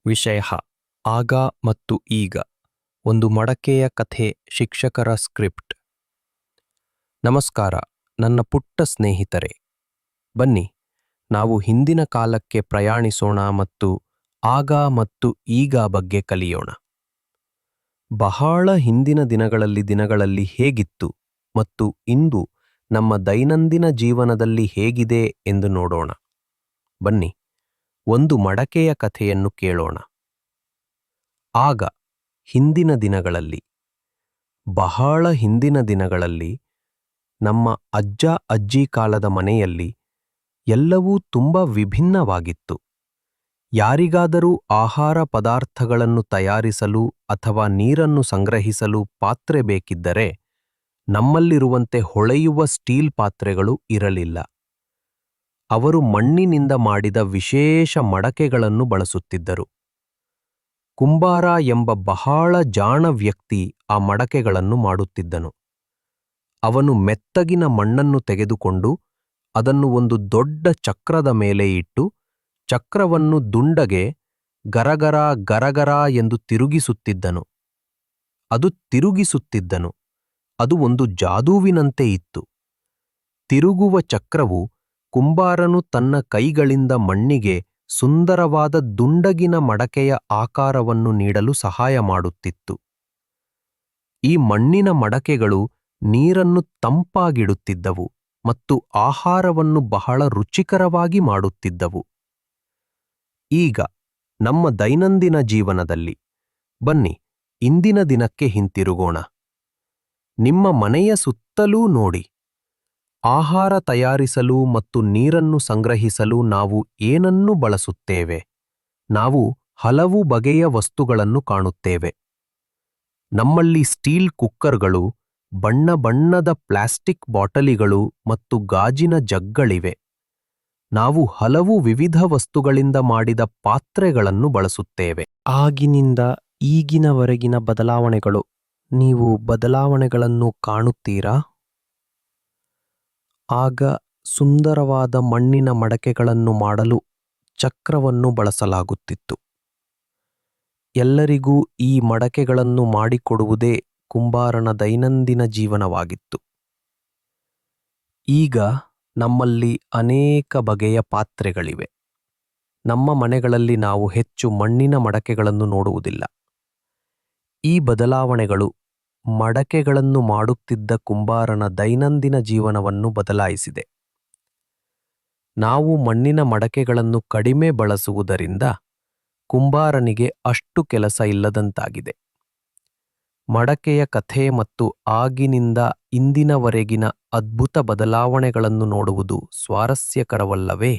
ವಿಷಯ ಆಗ ಮತ್ತು ಈಗ ಒಂದು ಮಡಕೆಯ ಕಥೆ ಶಿಕ್ಷಕರ ಸ್ಕ್ರಿಪ್ಟ್. ನಮಸ್ಕಾರ ನನ್ನ ಪುಟ್ಟ ಸ್ನೇಹಿತರೆ, ಬನ್ನಿ ನಾವು ಹಿಂದಿನ ಕಾಲಕ್ಕೆ ಪ್ರಯಾಣಿಸೋಣ ಮತ್ತು ಆಗ ಮತ್ತು ಈಗ ಬಗ್ಗೆ ಕಲಿಯೋಣ. ಬಹಳ ಹಿಂದಿನ ದಿನಗಳಲ್ಲಿ ಹೇಗಿತ್ತು ಮತ್ತು ಇಂದು ನಮ್ಮ ದೈನಂದಿನ ಜೀವನದಲ್ಲಿ ಹೇಗಿದೆ ಎಂದು ನೋಡೋಣ. ಬನ್ನಿ ಒಂದು ಮಡಕೆಯ ಕಥೆಯನ್ನು ಕೇಳೋಣ. ಆಗ ಹಿಂದಿನ ದಿನಗಳಲ್ಲಿ, ಬಹಳ ಹಿಂದಿನ ದಿನಗಳಲ್ಲಿ ನಮ್ಮ ಅಜ್ಜ ಅಜ್ಜಿ ಕಾಲದ ಮನೆಯಲ್ಲಿ ಎಲ್ಲವೂ ತುಂಬ ವಿಭಿನ್ನವಾಗಿತ್ತು. ಯಾರಿಗಾದರೂ ಆಹಾರ ಪದಾರ್ಥಗಳನ್ನು ತಯಾರಿಸಲು ಅಥವಾ ನೀರನ್ನು ಸಂಗ್ರಹಿಸಲು ಪಾತ್ರೆ ಬೇಕಿದ್ದರೆ ನಮ್ಮಲ್ಲಿರುವಂತೆ ಹೊಳೆಯುವ ಸ್ಟೀಲ್ ಪಾತ್ರೆಗಳು ಇರಲಿಲ್ಲ. ಅವರು ಮಣ್ಣಿನಿಂದ ಮಾಡಿದ ವಿಶೇಷ ಮಡಕೆಗಳನ್ನು ಬಳಸುತ್ತಿದ್ದರು. ಕುಂಬಾರ ಎಂಬ ಬಹಳ ಜಾಣ ವ್ಯಕ್ತಿ ಆ ಮಡಕೆಗಳನ್ನು ಮಾಡುತ್ತಿದ್ದನು. ಅವನು ಮೆತ್ತಗಿನ ಮಣ್ಣನ್ನು ತೆಗೆದುಕೊಂಡು ಅದನ್ನು ಒಂದು ದೊಡ್ಡ ಚಕ್ರದ ಮೇಲೆ ಇಟ್ಟು ಚಕ್ರವನ್ನು ದುಂಡಗೆ ಗರಗರ ಗರಗರ ಎಂದು ತಿರುಗಿಸುತ್ತಿದ್ದನು. ಅದು ಒಂದು ಜಾದೂವಿನಂತೆ ಇತ್ತು. ತಿರುಗುವ ಚಕ್ರವು ಕುಂಬಾರನು ತನ್ನ ಕೈಗಳಿಂದ ಮಣ್ಣಿಗೆ ಸುಂದರವಾದ ದುಂಡಗಿನ ಮಡಕೆಯ ಆಕಾರವನ್ನು ನೀಡಲು ಸಹಾಯ ಮಾಡುತ್ತಿತ್ತು. ಈ ಮಣ್ಣಿನ ಮಡಕೆಗಳು ನೀರನ್ನು ತಂಪಾಗಿಡುತ್ತಿದ್ದವು ಮತ್ತು ಆಹಾರವನ್ನು ಬಹಳ ರುಚಿಕರವಾಗಿ ಮಾಡುತ್ತಿದ್ದವು. ಈಗ ನಮ್ಮ ದೈನಂದಿನ ಜೀವನದಲ್ಲಿ, ಬನ್ನಿ ಇಂದಿನ ದಿನಕ್ಕೆ ಹಿಂತಿರುಗೋಣ. ನಿಮ್ಮ ಮನೆಯ ಸುತ್ತಲೂ ನೋಡಿ. ಆಹಾರ ತಯಾರಿಸಲು ಮತ್ತು ನೀರನ್ನು ಸಂಗ್ರಹಿಸಲು ನಾವು ಏನನ್ನು ಬಳಸುತ್ತೇವೆ? ನಾವು ಹಲವು ಬಗೆಯ ವಸ್ತುಗಳನ್ನು ಕಾಣುತ್ತೇವೆ. ನಮ್ಮಲ್ಲಿ ಸ್ಟೀಲ್ ಕುಕ್ಕರ್ಗಳು, ಬಣ್ಣ ಬಣ್ಣದ ಪ್ಲಾಸ್ಟಿಕ್ ಬಾಟಲಿಗಳು ಮತ್ತು ಗಾಜಿನ ಜಗ್ಗಳಿವೆ. ನಾವು ಹಲವು ವಿವಿಧ ವಸ್ತುಗಳಿಂದ ಮಾಡಿದ ಪಾತ್ರೆಗಳನ್ನು ಬಳಸುತ್ತೇವೆ. ಆಗಿನಿಂದ ಈಗಿನವರೆಗಿನ ಬದಲಾವಣೆಗಳು. ನೀವು ಬದಲಾವಣೆಗಳನ್ನು ಕಾಣುತ್ತೀರಾ? ಆಗ ಸುಂದರವಾದ ಮಣ್ಣಿನ ಮಡಕೆಗಳನ್ನು ಮಾಡಲು ಚಕ್ರವನ್ನು ಬಳಸಲಾಗುತ್ತಿತ್ತು. ಎಲ್ಲರಿಗೂ ಈ ಮಡಕೆಗಳನ್ನು ಮಾಡಿಕೊಡುವುದೇ ಕುಂಬಾರನ ದೈನಂದಿನ ಜೀವನವಾಗಿತ್ತು. ಈಗ ನಮ್ಮಲ್ಲಿ ಅನೇಕ ಬಗೆಯ ಪಾತ್ರೆಗಳಿವೆ. ನಮ್ಮ ಮನೆಗಳಲ್ಲಿ ನಾವು ಹೆಚ್ಚು ಮಣ್ಣಿನ ಮಡಕೆಗಳನ್ನು ನೋಡುವುದಿಲ್ಲ. ಈ ಬದಲಾವಣೆಗಳು ಮಡಕೆಗಳನ್ನು ಮಾಡುತ್ತಿದ್ದ ಕುಂಬಾರನ ದೈನಂದಿನ ಜೀವನವನ್ನು ಬದಲಾಯಿಸಿದೆ. ನಾವು ಮಣ್ಣಿನ ಮಡಕೆಗಳನ್ನು ಕಡಿಮೆ ಬಳಸುವುದರಿಂದ ಕುಂಬಾರನಿಗೆ ಅಷ್ಟು ಕೆಲಸ ಇಲ್ಲದಂತಾಗಿದೆ. ಮಡಕೆಯ ಕಥೆ ಮತ್ತು ಆಗಿನಿಂದ ಇಂದಿನವರೆಗಿನ ಅದ್ಭುತ ಬದಲಾವಣೆಗಳನ್ನು ನೋಡುವುದು ಸ್ವಾರಸ್ಯಕರವಲ್ಲವೇ?